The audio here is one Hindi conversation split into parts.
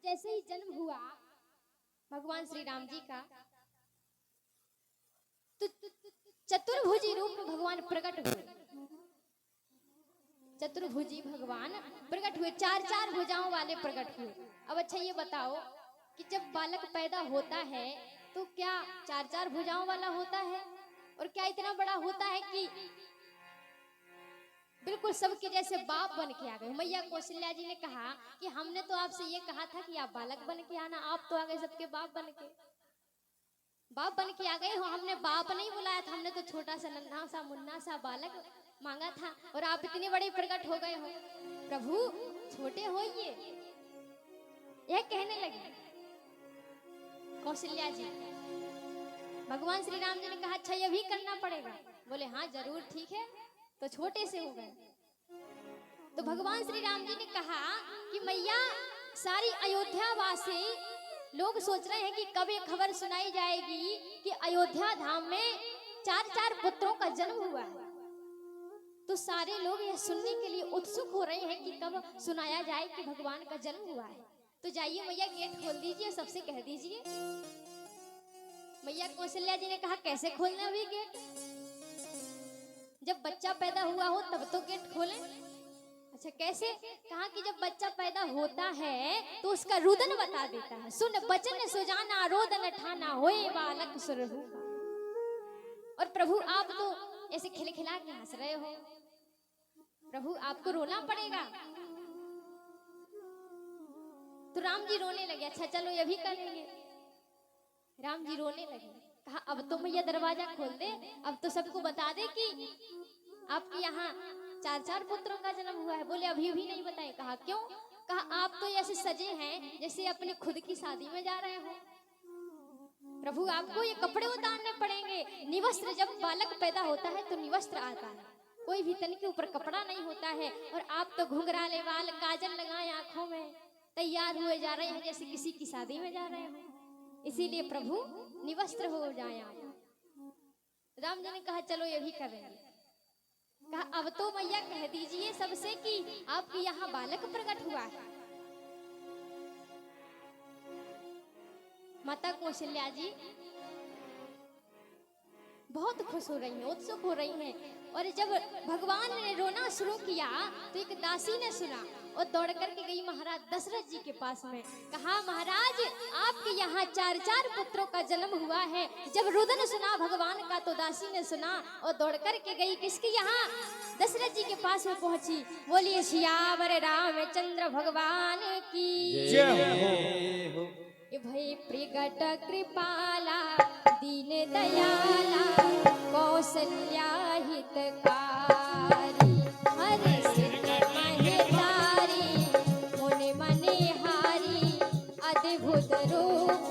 जैसे ही जन्म हुआ भगवान श्री राम जी का, तो चतुर्भुजी रूप में भगवान प्रकट हुए। चतुर्भुजी भगवान प्रकट हुए, चार चार भुजाओं वाले प्रकट हुए। अब अच्छा ये बताओ कि जब बालक पैदा होता है तो क्या चार चार भुजाओं वाला होता है, और क्या इतना बड़ा होता है कि बिल्कुल सबके जैसे बाप बन के आ गए। मैया कौशल्या जी ने कहा कि हमने तो आपसे ये कहा था कि आप बालक बन के आना, आप तो आ गए सबके बाप बन के, बाप बन के आ गए हो। हमने बाप नहीं बुलाया था, हमने तो छोटा सा नन्हा सा मुन्ना सा बालक मांगा था, और आप इतने बड़े प्रकट हो गए हो। प्रभु छोटे हो ये कहने लगे कौशल्या जी। भगवान श्री राम जी ने कहा अच्छा ये भी करना पड़ेगा। बोले हाँ जरूर ठीक है, तो छोटे से हो गए। तो भगवान श्री राम जी ने कहा कि मैया सारी अयोध्या वासी लोग सोच रहे हैं कि कब ये खबर सुनाई जाएगी कि अयोध्या धाम में चार चार पुत्रों का जन्म हुआ है। तो सारे लोग यह सुनने के लिए उत्सुक हो रहे हैं कि कब सुनाया जाए कि भगवान का जन्म हुआ है। तो जाइए मैया गेट खोल दीजिए, सबसे कह दीजिए। मैया कौशल्या जी ने कहा कैसे खोलना अभी गेट, जब बच्चा पैदा हुआ हो तब तो गेट खोलें। अच्छा कैसे, कहा कि जब बच्चा पैदा होता है तो उसका रुदन बता देता है। सुन बचन सुजाना रोदन ठाना होए बालक सुरहु। और प्रभु आप तो ऐसे खिलखिला के हंस रहे हो, प्रभु आपको रोना पड़ेगा। तो राम जी रोने लगे। अच्छा चलो ये भी करेंगे। राम जी रोने लगे। कहा अब तो मैया दरवाजा खोल दे, अब तो सबको बता दे कि आपके यहाँ चार चार पुत्रों का जन्म हुआ है। बोले अभी भी नहीं बताए। कहा क्यों? कहा आप तो ऐसे सजे हैं जैसे अपने खुद की शादी में जा रहे हो। प्रभु आपको ये कपड़े उतारने पड़ेंगे। निवस्त्र, जब बालक पैदा होता है तो निवस्त्र आता है, कोई भी तन के ऊपर कपड़ा नहीं होता है। और आप तो घुंघराले बाल, काजल लगाए आंखों में, तैयार हुए जा रहे हैं जैसे किसी की शादी में जा रहे हो। इसीलिए प्रभु निवस्त्र हो जाए आप। राम जी ने कहा चलो ये भी करेंगे। कहा अब तो मैया कह दीजिए सबसे कि आपके यहाँ बालक प्रकट हुआ है। माता कौशल्या जी बहुत खुश हो रही हैं, उत्सुक हो रही हैं। और जब भगवान ने रोना शुरू किया तो एक दासी ने सुना और दौड़ करके गई महाराज दशरथ जी के पास में। कहा महाराज आपके यहाँ चार चार पुत्रों का जन्म हुआ है। जब रुदन सुना भगवान का तो दासी ने सुना और दौड़ करके गई किसके यहाँ? दशरथ जी के पास में पहुंची। बोलिए सियावर रामचंद्र भगवान की जय हो। भय प्रगट कृपाला दीन दयाला कौशल्या हितकारी हरे सिद्ध महतारी मुनि मनिहारी अद्भुत रूप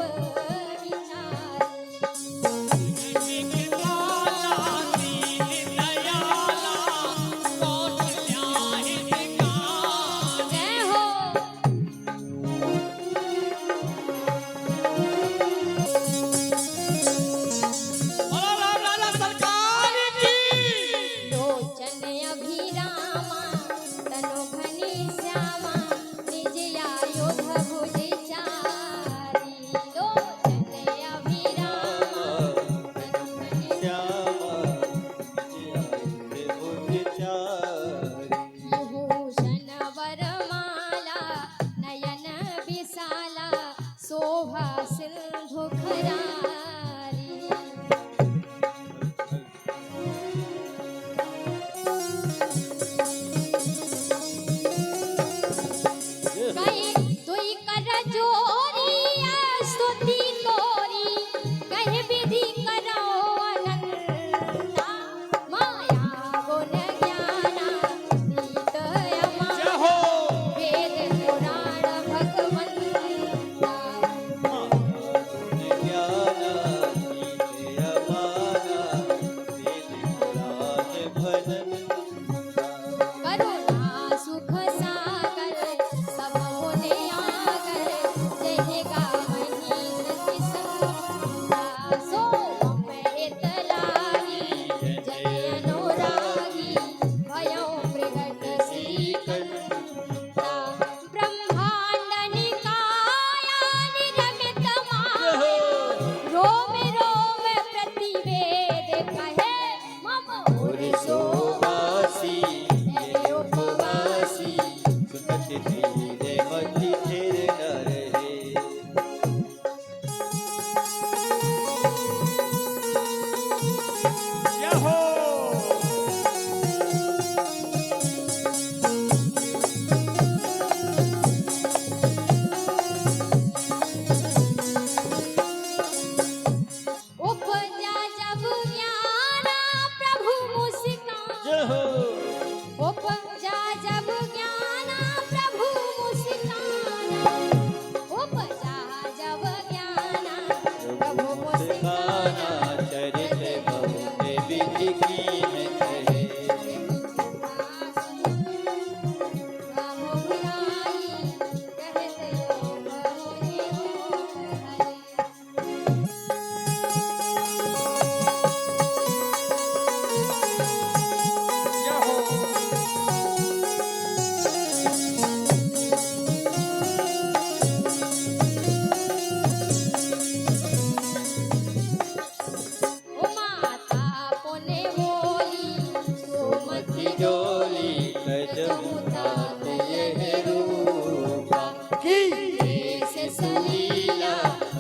सलीला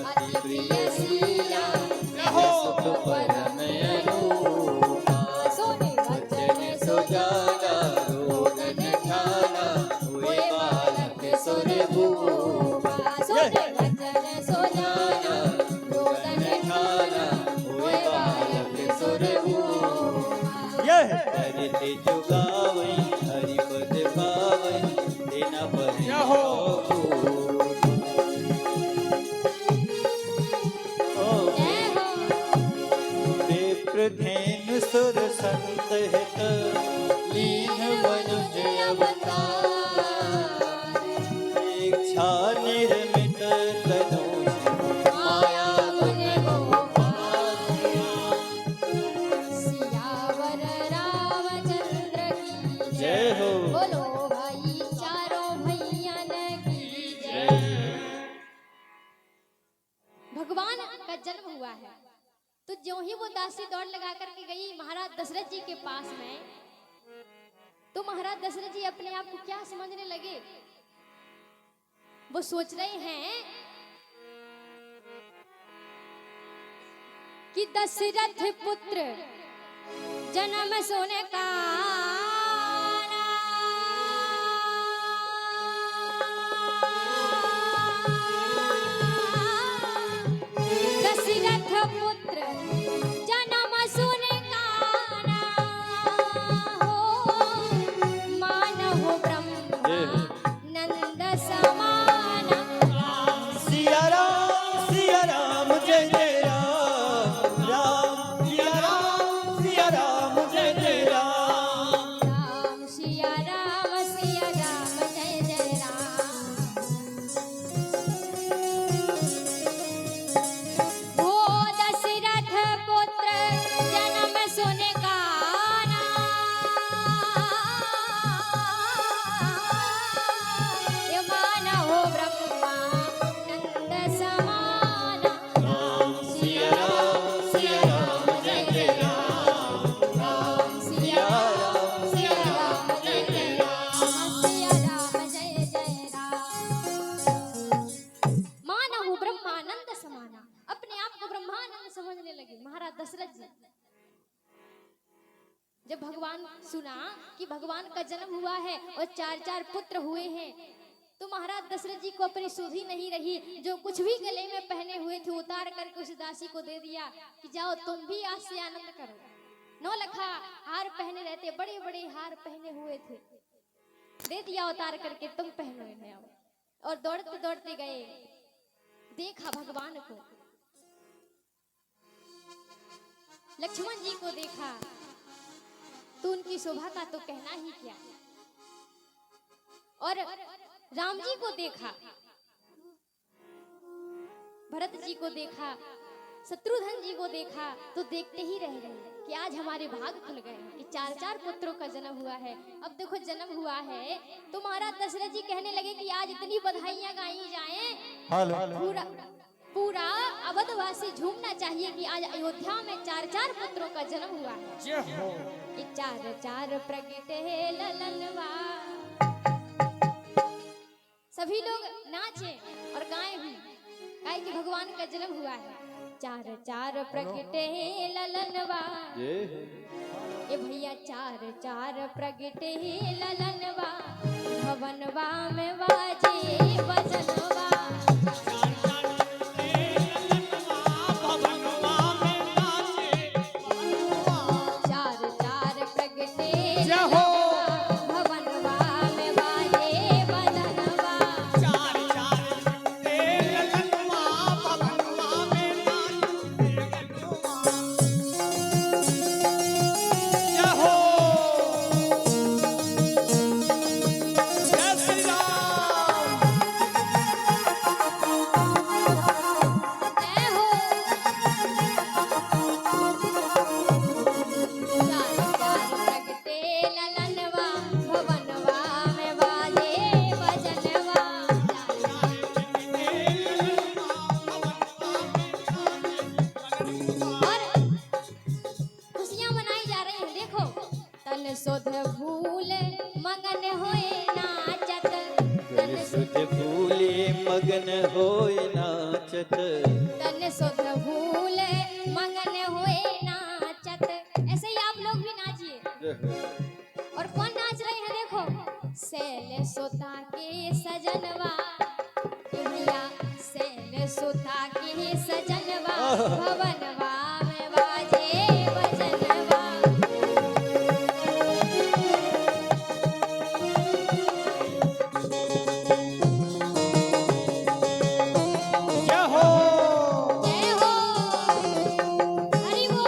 अति प्रिय शीला सुख परम अरूपा सोने वचन सुजाना रोदन ठाना हुए बालक सुर भूपा सोने वचन सुजाना रोदन ठाना हुए बालक सुर भूपा करते जुगावई हरि पद पावई देना पर विप्रधेनु सुर संत हित लीन मनुज अवतार इच्छा निर्मित तनुष माया गुण गोपाल सियावर रामचंद्र की जय हो। बोलो भाई चारों भैयन की जय। भगवान का जन्म हुआ है तो ज्यों ही वो दासी दौड़ लगा करके गई महाराज दशरथ जी के पास में, तो महाराज दशरथ जी अपने आप को क्या समझने लगे। वो सोच रहे हैं कि दशरथ पुत्र जन्म सोने का दशरथ पुत्र जन्म सोने का हो मानव ब्रह्मा नंद समान सिया राम जय जय राम राम सिया राम जय जय राम राम सिया राम जय जय राम। वो दशरथ पुत्र जन्म सुने गाना ये मानव ब्रह्मा नंद समान सिया राम जय जय राम राम सिया राम जय जय राम सिया राम जय जय राम। मानव ब्रह्मानंद समाना, अपने आप को ब्रह्मानंद समझने लगे महाराज दशरथ जी। जब भगवान सुना कि भगवान का जन्म हुआ है और चार चार पुत्र हुए हैं, तो महाराज दशरथ जी को अपनी सुधि नहीं रही। जो कुछ भी गले में पहने हुए थे उतार करके उस दासी को दे दिया कि जाओ तुम भी आज से आनंद करो। 9 लखा हार पहने रहते, बड़े बड़े हार पहने हुए थे, दे दिया उतार करके तुम पहनो इन्हें आओ। और दौड़ते दौड़ते गए, देखा भगवान को, लक्ष्मण जी को देखा तो उनकी शोभा का तो कहना ही क्या। और राम जी को देखा, भरत जी को देखा, शत्रुघ्न जी को देखा, तो देखते ही रह गए कि आज हमारे भाग खुल गए कि चार चार पुत्रों का जन्म हुआ है। अब देखो जन्म हुआ है तो महाराज दशरथ जी कहने लगे कि आज इतनी बधाइयां गाई जाएं, पूरा पूरा अवधवासी झूमना चाहिए कि आज अयोध्या में चार चार पुत्रों का जन्म हुआ है। कि चार चार प्रगटे ललनवा, सभी लोग नाचे और गाए भी, गाय कि भगवान का जन्म हुआ है। चार चार प्रगटे ललनवा, ये भैया चार चार प्रगटे ललनवा, भवनवा में बाजे बजनवा। चार चार प्रगटे भवनवा में बाजे बजनवा। मगन होए नाचत। तन सुध भूल मगन हुए नाचत। ऐसे ही आप लोग भी नाचिए। और कौन नाच रहे हैं देखो, सैल सुता के सजनवा, ए भैया सैल सुता के सजनवा, भवनवा में बाजे बजनवा। जय हो जय हो, हरि बोल।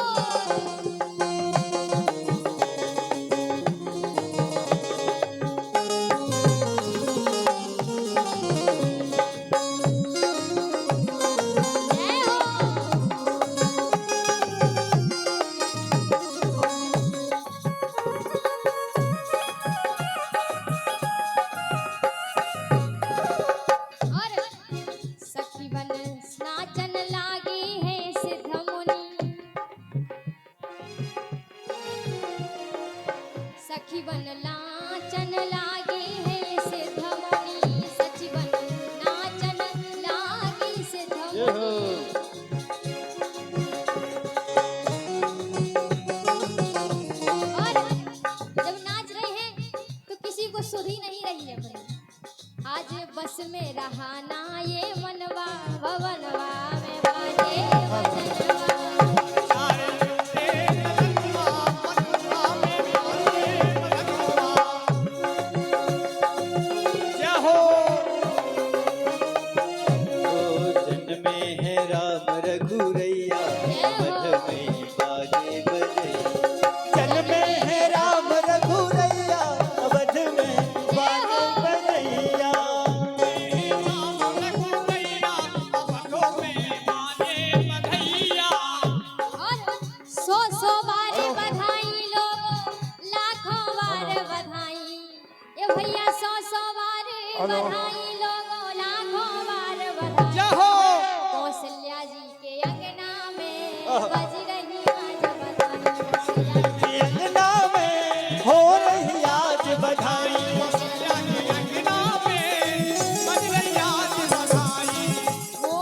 जय हो। और सखी बन नाचन लागी है सिद्ध मुनि, सखी बन नाचन लागी है सिद्ध मुनि, सखी बन नाचन लागी सिद्ध जय हो। मुनि। और जब नाच रहे हैं तो किसी को सुध ही नहीं रही है अपनी। आज बस में रहा ना ये मनवा, भवनवा में बाजे बजनवा। जय हो। ओ जन्मे है राम रघुरैया, मध में बाजे बजे। जन्मे है राम रघुरैया, अवध में बाजे बजैया। और सौ बार बधाई लोगों, लाखों बार बधाई। ये भैया सौ बार बधाई लोगों, लाखों बार बधाई। जय हो। कौशल्या जी के अंगना में बज रही आज बधाई। कौशल्या जी अंगना में हो रही आज बधाई। ओ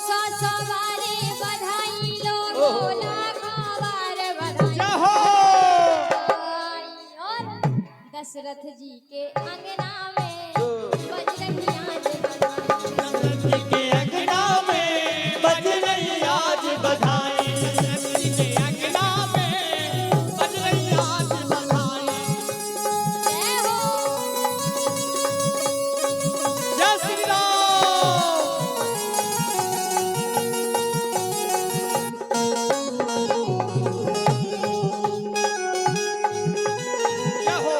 सौ बार बधाई लोगों, लाखों बार बधाई। जय हो। और दशरथ जी के अंगना में बज रही आज बधाई। के अंगना में बज रही आज बधाई। जय हो। जय श्री राम। जय हो।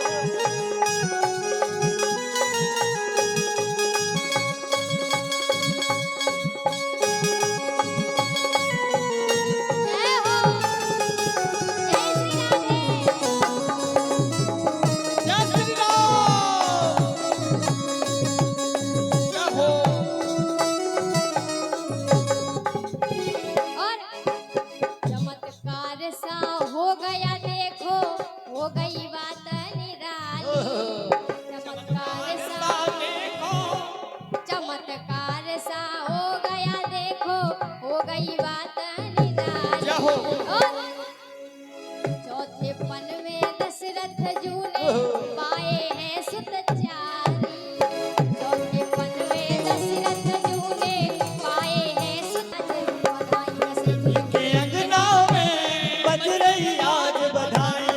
जय हो। जय श्री राधे। जय श्री राम। जय हो। और चमत्कार सा हो गया देखो, हो गई बात निराली। चमत्कार सा, चमत्कार सा हो गया देखो, हो गई बात निराली। जय हो। और चौथे पन में दशरथ जू ने पाए हैं सुत चारी। चौथे पन में दशरथ जू ने पाए हैं सुत बधाई। दशरथ जी के अंगना में बज रही आज बधाई।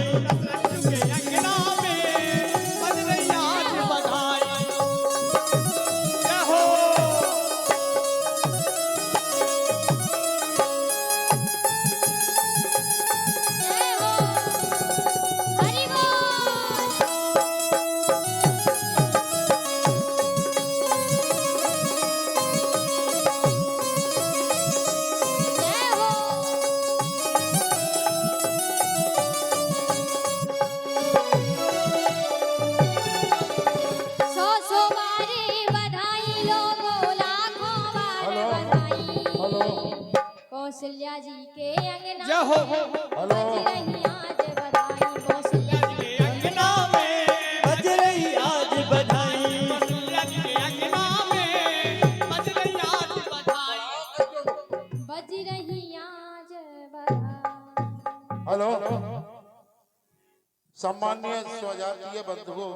के अंगना में बज रही आज बधाई। जय हो। जय हो, हरि बोल। जय हो। सौ बारी बधाई लोगों, लाखों बार बधाई। कौशल्या जी के अंगना जय हो। में बज रही आज बधाई। कौशल्या जी के अंगना में बज रही आज बधाई। के अंगना में बज सम्मान्य स्वजातीय बंधुओं,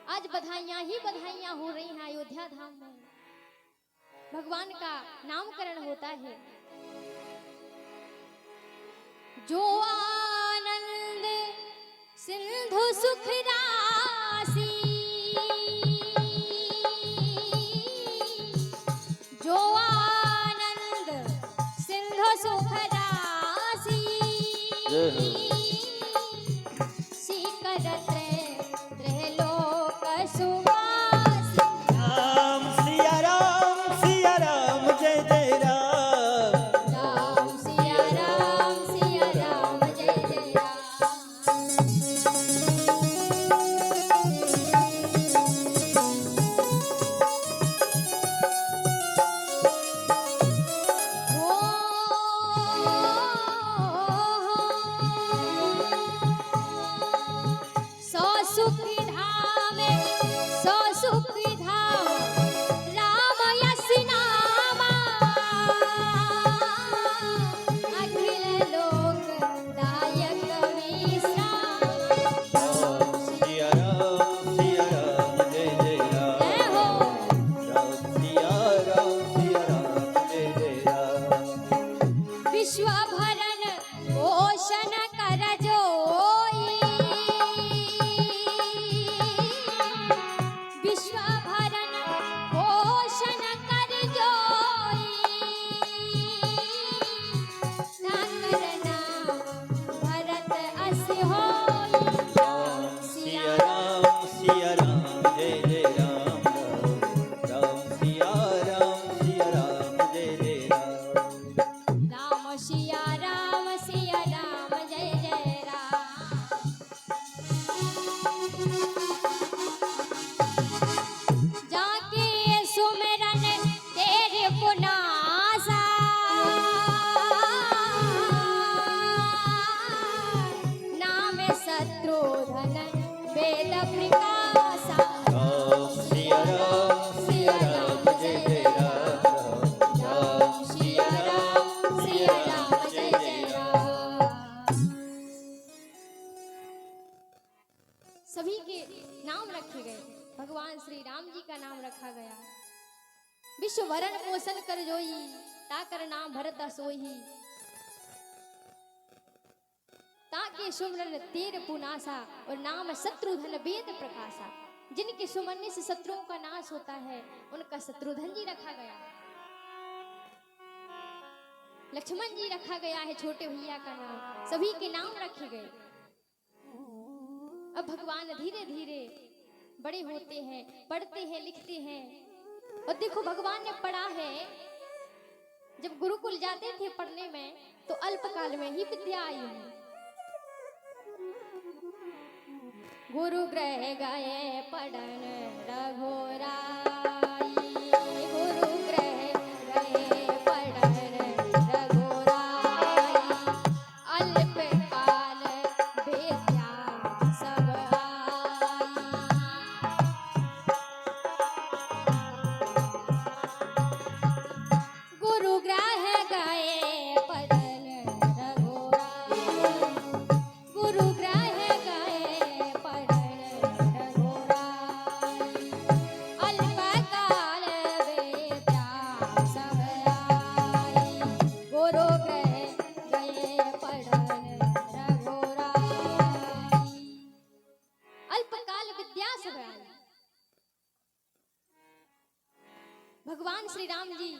आज बधाइयां ही बधाइयां हो रही हैं अयोध्या धाम में। भगवान का नामकरण होता है। जो आनंद सिंधु सुख राशि, जो आनंद सिंधु सुख राशि, शिखर त्रैलोक सुवासी। राम सिया राम जय जय राम। राम सिया राम जय जय राम। सौ सुख धाम सौ सुख धाम राम यश नामा, अखिल लोक दायक विश्राम। राम सिया राम जय जय राम। जय हो। राम सिया राम जय जय राम। विश्व भरण पोषण कर जोई, विश्व भरण पोषण कर जोई, ताकर नाम भरत अस होई। राम सिया राम जय जय राम। राम सिया राम जय जय राम। राम सिया राम जय जय राम। जाके सुमिरन तेरे पुनासा, नाम शत्रुघ्न वेद प्रकाशा। राम सिया राम जय जय राम। राम सिया राम जय जय राम। सभी के नाम रखे गए। भगवान श्री राम जी का नाम रखा गया। विश्व भरण पोषण कर जोई, ताकर नाम भरत सोई। ताके सुमरन तेर पुनासा, और नाम शत्रुघ्न वेद प्रकाशा। जिनके सुमरने से शत्रुओं का नाश होता है, उनका शत्रुघ्न जी रखा गया। लक्ष्मण जी रखा गया है, छोटे भैया का नाम। सभी के नाम रखे गए। अब भगवान धीरे धीरे बड़े होते हैं, पढ़ते हैं, लिखते हैं। और देखो भगवान ने पढ़ा है, जब गुरुकुल जाते थे पढ़ने में, तो अल्पकाल में ही विद्या आई है। गुरु गृह गए पढ़न रघुराई, गुरु गृह गए पढ़न रघुराई। अल्पकाल विद्या सब आई। गुरु ग्रह गए पढ़न रघुराई, गुरु ग्रह गए पढ़न रघुराई। अल्पकाल विद्या सब आई, गुरु ग्रह गए पढ़न रघुराई। अल्पकाल विद्या सब आई। भगवान श्री राम जी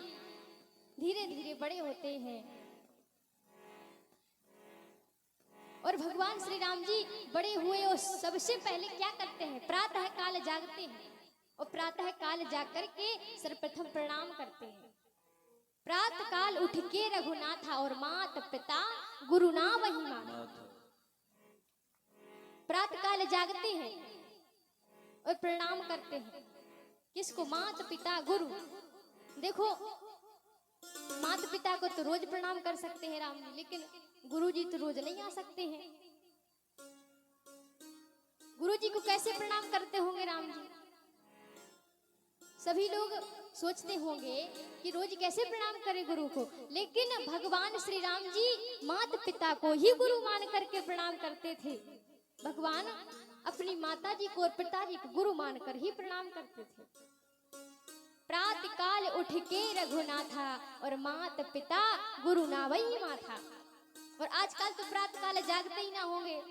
धीरे धीरे बड़े होते हैं। और भगवान श्री राम जी बड़े हुए और सबसे पहले क्या करते हैं? प्रातः काल जागते हैं और प्रातः काल जाग करके सर्वप्रथम प्रणाम करते हैं। प्रातः काल उठ के रघुनाथा और मात पिता गुरु ना वही माना। प्रातः काल जागते हैं और प्रणाम करते हैं। किसको? मात पिता गुरु। देखो माता पिता को तो रोज प्रणाम कर सकते हैं राम जी, लेकिन गुरु जी तो रोज नहीं आ सकते हैं। गुरु जी को कैसे प्रणाम करते होंगे राम जी? सभी लोग सोचते होंगे कि रोज कैसे प्रणाम करें गुरु को, लेकिन भगवान श्री राम जी माता पिता को ही गुरु मान करके प्रणाम करते थे। भगवान अपनी माता जी को और पिताजी को गुरु मानकर ही प्रणाम करते थे। प्रातः काल उठ के रघुनाथा और माता पिता गुरु नावई माथा। और आजकल तो प्रातः काल जागते ही ना होंगे,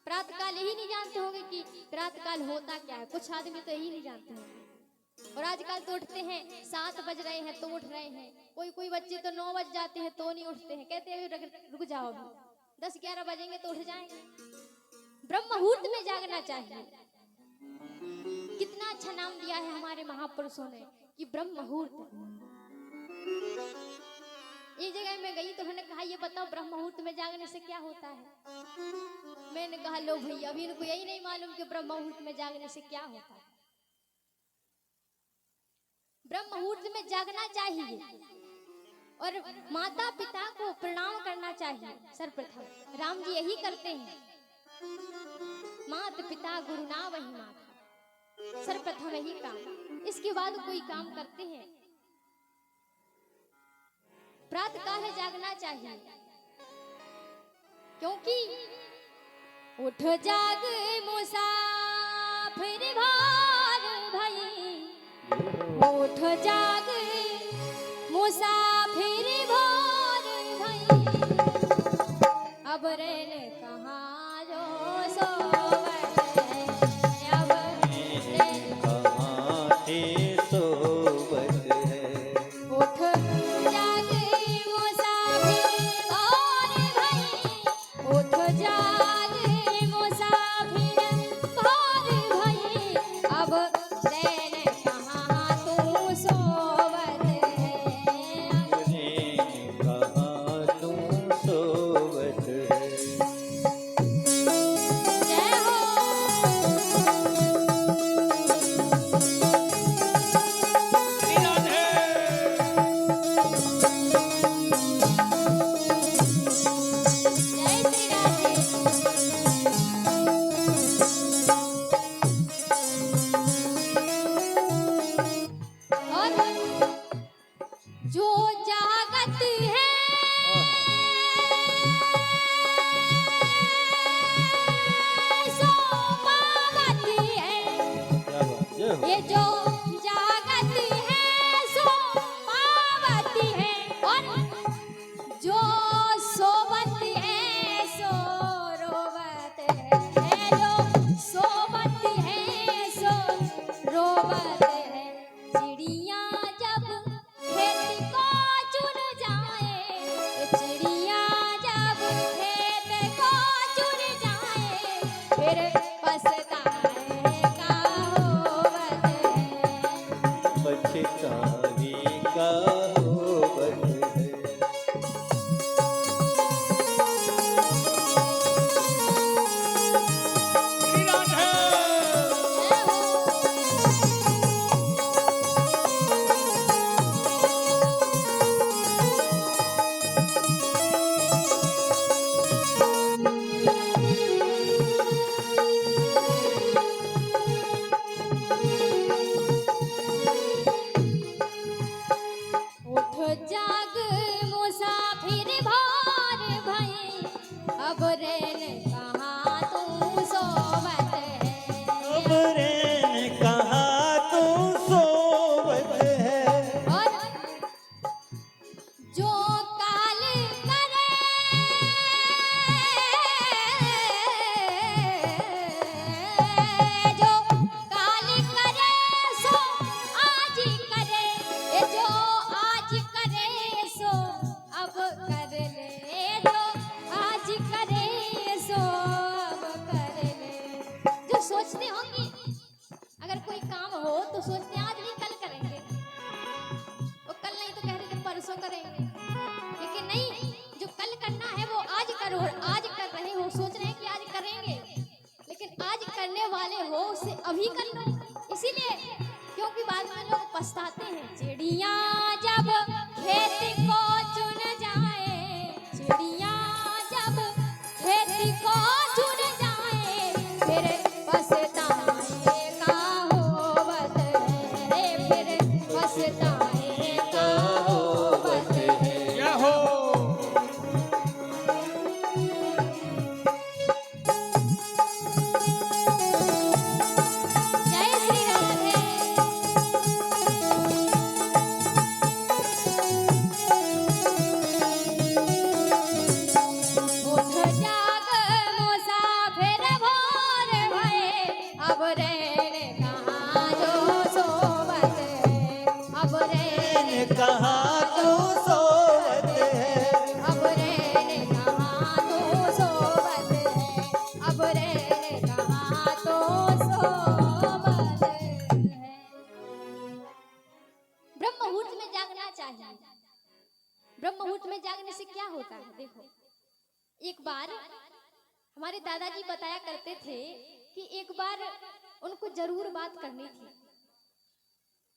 प्रातः काल यही नहीं जानते होंगे कि प्रातः काल होता क्या है। कुछ आदमी तो यही नहीं जानते होंगे। और आजकल तो उठते हैं 7 बज रहे हैं तो उठ रहे हैं, कोई बच्चे तो 9 बज जाते हैं तो नहीं उठते हैं, कहते हैं रुक जाओ अभी 10-11 बजेंगे तो उठ जाएंगे। ब्रह्म मुहूर्त में जागना चाहिए। कितना अच्छा नाम दिया है हमारे महापुरुषों ने कि ब्रह्म मुहूर्त। एक जगह मैं गई तो मैंने कहा ये बताओ ब्रह्म मुहूर्त में जागने से क्या होता है। मैंने कहा लो भैया अभी इनको यही नहीं मालूम कि ब्रह्म मुहूर्त में जागने से क्या होता है। ब्रह्म मुहूर्त में जागना चाहिए और माता पिता को प्रणाम करना चाहिए। सर्वप्रथम राम जी यही करते हैं, माता पिता गुरु ना वही माता, सर्वप्रथम यही काम। इसके बाद कोई काम करते हैं। प्रातः काल जागना चाहिए, क्योंकि उठ जाग मुसाफिर भार भई, उठ जाग मुसाफिर भार भई, अब रैन कहाँ जो सोवत है, अब रैन कहाँ ते सोवत है। उठ जाग मुसाफिर भार भई, उठ जाग मुसाफिर भार भई, अब रैन कहाँ तू सोवत है, कहाँ तू सोवत है। जय हो। जय श्री राधे। और जो जागत है सो पावती है, क्या बात है। ये जो जागत है सो पावती है, और जो सोवत है सो रोवत है, जो सोवत है सो रोवत है। चिड़िया जब खेत को चुन जाए, चिड़िया जब खेत को चुन जाए, फिर पछताए का होवत है, पछतावे का होवत है। जय हो। उठ जाग मुसाफिर भार भई, अब रैन कहाँ तू सोवत है, अब रैन कहाँ तू सोवत है। और जो काल करे जो काल करे सो आज करे, ये जो आज करे सो अब कर ले, जो आज करे सो अब कर ले। जो सोचते हो कि अगर कोई काम हो तो सोचते हैं आज नहीं कल करेंगे, वो कल नहीं तो कह रहे थे परसों करेंगे, लेकिन नहीं, जो कल करना है वो आज करो। और आज कर रहे हो, सोच रहे हैं कि आज करेंगे, लेकिन आज करने वाले हो उसे अभी कर लो। इसीलिए क्योंकि बाद में लोग पछताते हैं। चिड़िया जब खेत को चुन जाए, चिड़िया जब खेत को चुन जाए, फिर पछताए होता है, देखो एक बार हमारे दादाजी बताया करते थे कि एक बार उनको जरूर बात करनी थी।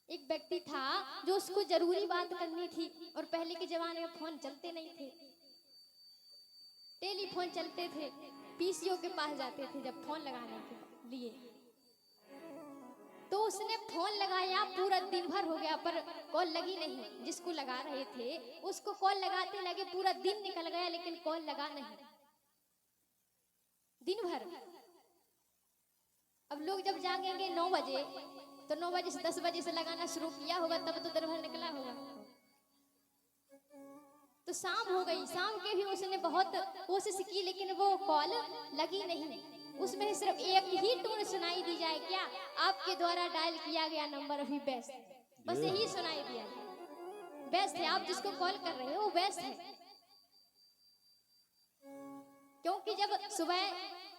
एक व्यक्ति था जो उसको जरूरी बात करनी थी, और पहले के जमाने में फोन चलते नहीं थे, टेलीफोन चलते थे, पीसीओ के पास जाते थे जब फोन लगाने के लिए। तो उसने फोन लगाया, पूरा दिन भर हो गया पर कॉल लगी नहीं। जिसको लगा रहे थे उसको कॉल लगाते लगे, पूरा दिन निकल गया लेकिन कॉल लगा नहीं, दिन भर। अब लोग जब जागेंगे 9 बजे, तो 9 बजे से 10 बजे से लगाना शुरू किया होगा, तब तो दिन भर निकला होगा। तो शाम हो गई, शाम के भी उसने बहुत कोशिश की लेकिन वो कॉल लगी नहीं। उसमें सिर्फ एक ही टोन सुनाई दी जाए, क्या आपके द्वारा डायल किया गया नंबर अभी व्यस्त, बस यही सुनाई दिया। व्यस्त है, आप जिसको कॉल कर रहे हो वो व्यस्त है। क्योंकि जब सुबह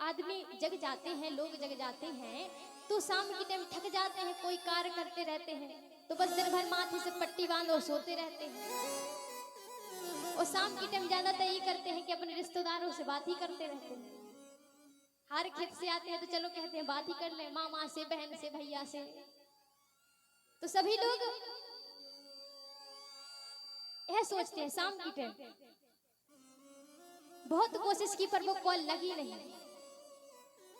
आदमी जग जाते हैं, लोग जग जाते हैं, तो शाम के टाइम थक जाते हैं, कोई कार्य करते रहते हैं, तो बस दिन भर माथे से पट्टी बांधो सोते रहते हैं। और शाम के टाइम ज्यादातर यही करते हैं कि अपने रिश्तेदारों से बात ही करते रहते हैं। हर खेत से आते हैं तो चलो कहते हैं बात ही कर ले, मामा से, बहन से, भैया से। तो सभी लोग यह सोचते हैं शाम की टाइम। बहुत कोशिश की पर वो कॉल लगी नहीं।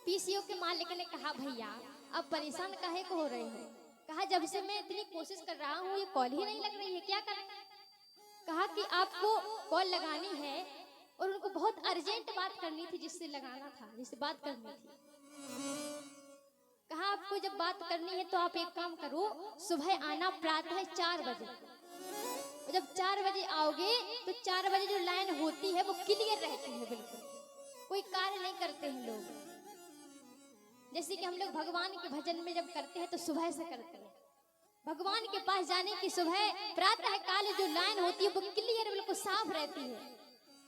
पीसीओ के मालिक ने कहा, भैया अब परेशान काहे को हो रहे हो? कहा, जब से मैं इतनी कोशिश कर रहा हूँ ये कॉल ही नहीं लग रही है, क्या करें? कहा कि आपको कॉल लगानी है और उनको बहुत अर्जेंट बात करनी थी, जिससे लगाना था, जिससे बात करनी थी। कहा आपको जब बात करनी है तो आप एक काम करो, सुबह आना प्रातः 4 बजे। और जब 4 बजे आओगे तो 4 बजे जो लाइन होती है वो क्लियर रहती है, बिल्कुल कोई कार्य नहीं करते हैं लोग। जैसे कि हम लोग भगवान के भजन में जब करते हैं तो सुबह से करते हैं। भगवान के पास जाने की सुबह प्रातः काल जो लाइन होती है वो क्लियर, बिल्कुल साफ रहती है,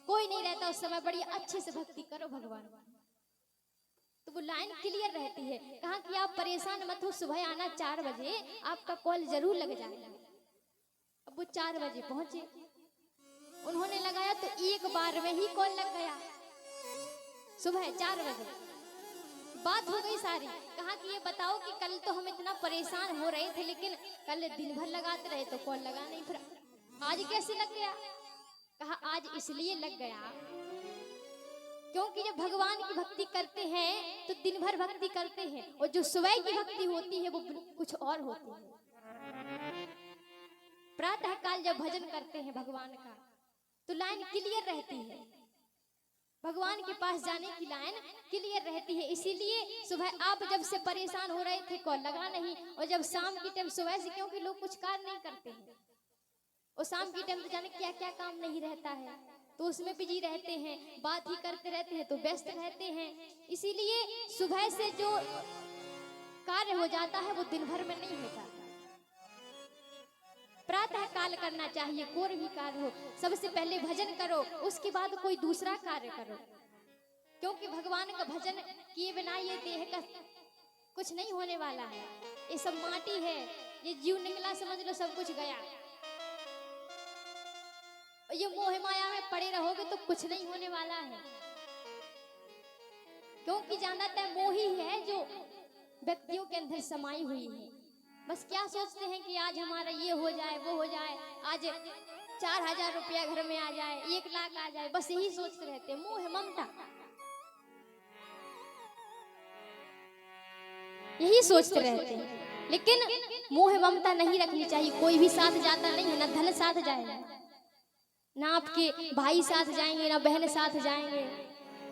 कोई नहीं रहता उस समय। बड़ी अच्छे से भक्ति करो भगवान, तो वो लाइन क्लियर रहती है। कहा कि आप परेशान मत हो, सुबह आना 4 बजे, आपका कॉल जरूर लग जाएगा। अब वो 4 बजे पहुंचे, उन्होंने लगाया तो एक बार में ही कॉल लग गया। सुबह 4 बजे बात हो गई सारी। कहा कि ये बताओ कि कल तो हम इतना परेशान हो रहे थे लेकिन कल दिन भर लगाते रहे तो कॉल लगा नहीं, फिर आज कैसे लग गया? कहा आज इसलिए लग गया क्योंकि जब भगवान की भक्ति करते हैं तो दिन भर भक्ति करते हैं, और जो सुबह की भक्ति होती है वो कुछ और होती है। प्रातः काल जब भजन करते हैं भगवान का तो लाइन क्लियर रहती है, भगवान के पास जाने की लाइन क्लियर रहती है। इसीलिए सुबह आप जब से परेशान हो रहे थे कॉल लगा नहीं, और जब शाम की टाइम सुबह से, क्योंकि लोग कुछ कार्य नहीं करते हैं और शाम की टाइम तो जाने क्या क्या काम नहीं रहता है, तो उसमें बिजी रहते हैं, बात ही करते रहते हैं, तो व्यस्त रहते हैं। इसीलिए सुबह से जो कार्य हो जाता है वो दिन भर में नहीं होता। प्रातः काल करना चाहिए, कोई भी कार्य हो, सबसे पहले भजन करो, उसके बाद कोई दूसरा कार्य करो। क्योंकि भगवान का भजन किए बिना ये देह का कुछ नहीं होने वाला है। ये सब माटी है, ये जीव निकला समझ लो सब कुछ गया। ये मोह माया में पड़े रहोगे तो कुछ नहीं होने वाला है। क्योंकि ज्यादातर मोह ही है जो व्यक्तियों के अंदर समाई हुई है। बस क्या सोचते हैं कि आज हमारा ये हो जाए, वो हो जाए, आज 4000 रुपया घर में आ जाए, 1 लाख आ जाए, बस यही सोचते रहते हैं। मोह ममता यही सोचते रहते हैं, लेकिन मोह ममता नहीं रखनी चाहिए। कोई भी साथ जाता नहीं है, ना धन साथ जाएगा, ना आपके भाई साथ जाएंगे, ना बहन साथ जाएंगे,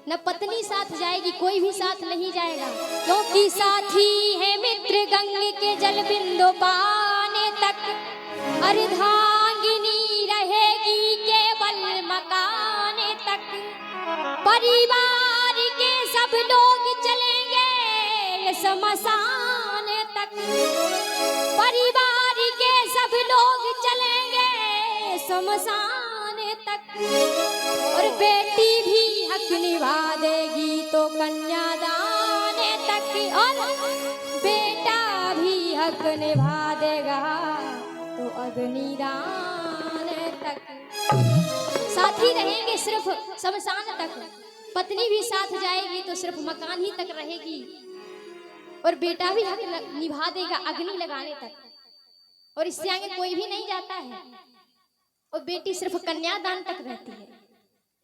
न पत्नी साथ जाएगी, कोई भी साथ नहीं जाएगा। क्योंकि साथी है मित्र गंगे के जल बिंदु पाने तक, अर्धांगिनी रहेगी केवल मकाने तक। परिवार के सब लोग चलेंगे शमशान तक, परिवार के सब लोग चलेंगे शमशान तक। और बेटी भी हक निभा देगी तो कन्यादान तक, और बेटा भी हक निभा देगा तो अग्निदान तक। साथी रहेंगे सिर्फ शमशान तक, पत्नी भी साथ जाएगी तो सिर्फ मकान ही तक रहेगी, और बेटा भी हक निभा देगा अग्नि लगाने तक, और इससे आगे कोई भी नहीं जाता है, और बेटी सिर्फ कन्यादान तक रहती है,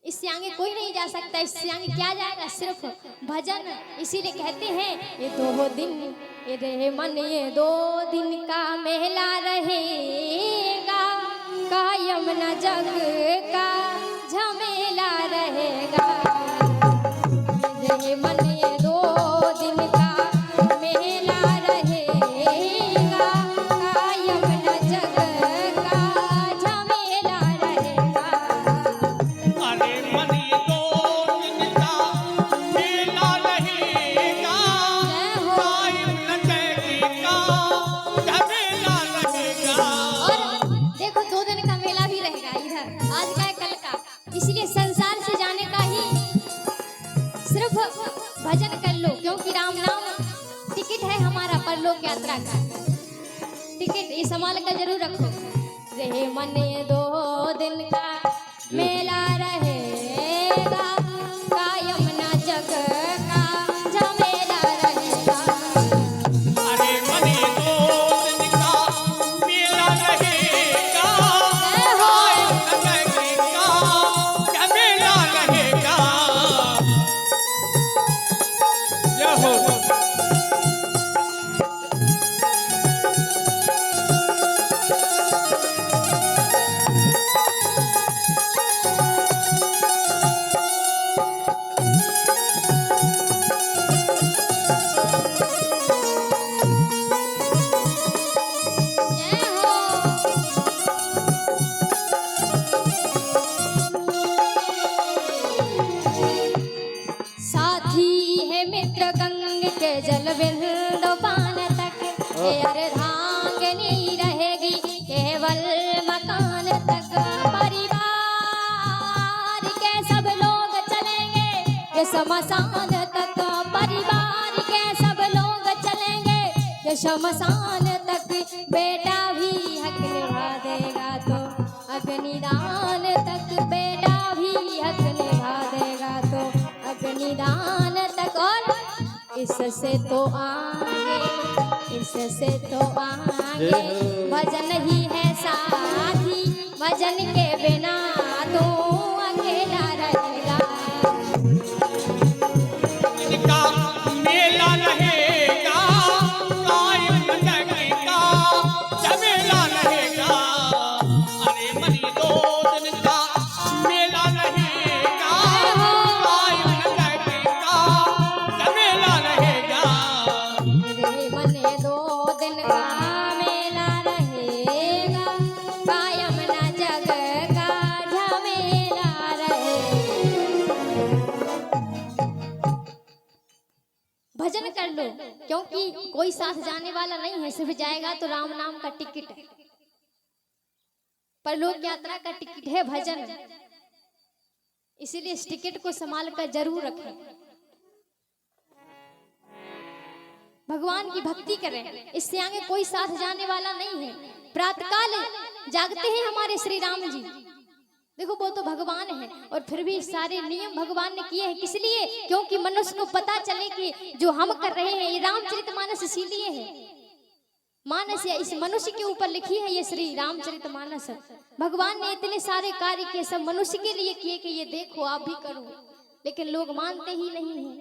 इससे आगे कोई नहीं जा सकता। इससे आगे क्या जाएगा, सिर्फ भजन। इसीलिए कहते हैं ये 2 दिन ये रहे मन, ये 2 दिन का मेला रहेगा, कायम न जग का झमेला रहेगा। ये रहे मन, ये 2 दिन का मेला रहेगा, कायम न जग का झमेला रहेगा। अरे मन ये 2 दिन का मेला रहेगा, कायम न जाएगा, झमेला रहेगा। और देखो 2 दिन का मेला भी रहेगा इधर, आज का है कल का। इसलिए संसार से जाने का ही सिर्फ भजन कर लो, क्योंकि राम नाम टिकट है हमारा परलोक यात्रा का टिकट। ये संभाल कर जरूर रखो। रहे मन ये 2 दिन का मेला रहेगा, कायम ना जग का झमेला रहेगा। अरे मन ये 2 दिन का मेला रहेगा, कायम न जाएगा, झमेला रहेगा। जय हो। जय हो। साथी है मित्र गंग के जल बिंदु पान तक, ये अर्धांगिनी रहेगी केवल मकान तक। परिवार के सब लोग चलेंगे ये शमशान तक, परिवार के सब लोग चलेंगे ये शमशान तक। बेटा भी हक निभा देगा तो अग्निदान तक, बेटा भी हक निभा देगा तो अग्निदान तक। और इससे तो आगे, इससे तो आगे भजन ही है साथी, भजन के बिना तो अकेला रहेगा। इनका मेला रहेगा, कायम न जाएगा, झमेला रहेगा। अरे मन ये 2 दिन का मेला रहेगा, कायम न जाएगा, झमेला रहेगा। रे मन 2 दिन का मेला रहेगा, कायम न जग का झमेला रहेगा। भजन कर लो, क्योंकि कोई साथ जाने वाला नहीं है, सिर्फ जाएगा तो राम नाम का टिकट है, परलोक यात्रा का टिकट है भजन। इसीलिए इस टिकट को संभाल कर जरूर रखें, भगवान की भक्ति करें। इससे आगे कोई साथ जाने वाला नहीं है। प्रातःकाल जागते हैं हमारे श्री राम जी, देखो वो तो भगवान है, और फिर भी सारे नियम भगवान ने किए हैं। किस लिए? क्योंकि मनुष्य को पता चले कि जो हम कर रहे हैं ये रामचरितमानस इसीलिए है। मानस या इस मनुष्य के ऊपर लिखी है ये श्री रामचरितमानस। भगवान ने इतने सारे कार्य किए सब मनुष्य के लिए किए कि ये देखो आप भी करो, लेकिन लोग मानते ही नहीं हैं।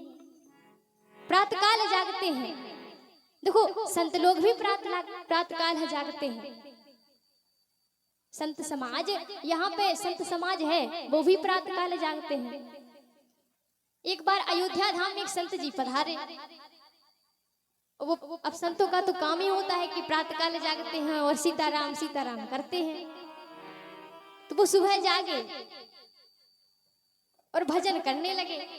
प्रातःकाल जागते हैं, देखो संत लोग भी प्रातःकाल जागते हैं। संत समाज, यहाँ पे संत समाज है वो भी प्रातःकाल जागते हैं। एक बार अयोध्या धाम में एक संत जी पधारे, वो अब संतों का तो काम ही होता है कि प्रातःकाल जागते हैं और सीताराम सीताराम करते हैं। तो वो सुबह जागे और भजन करने लगे।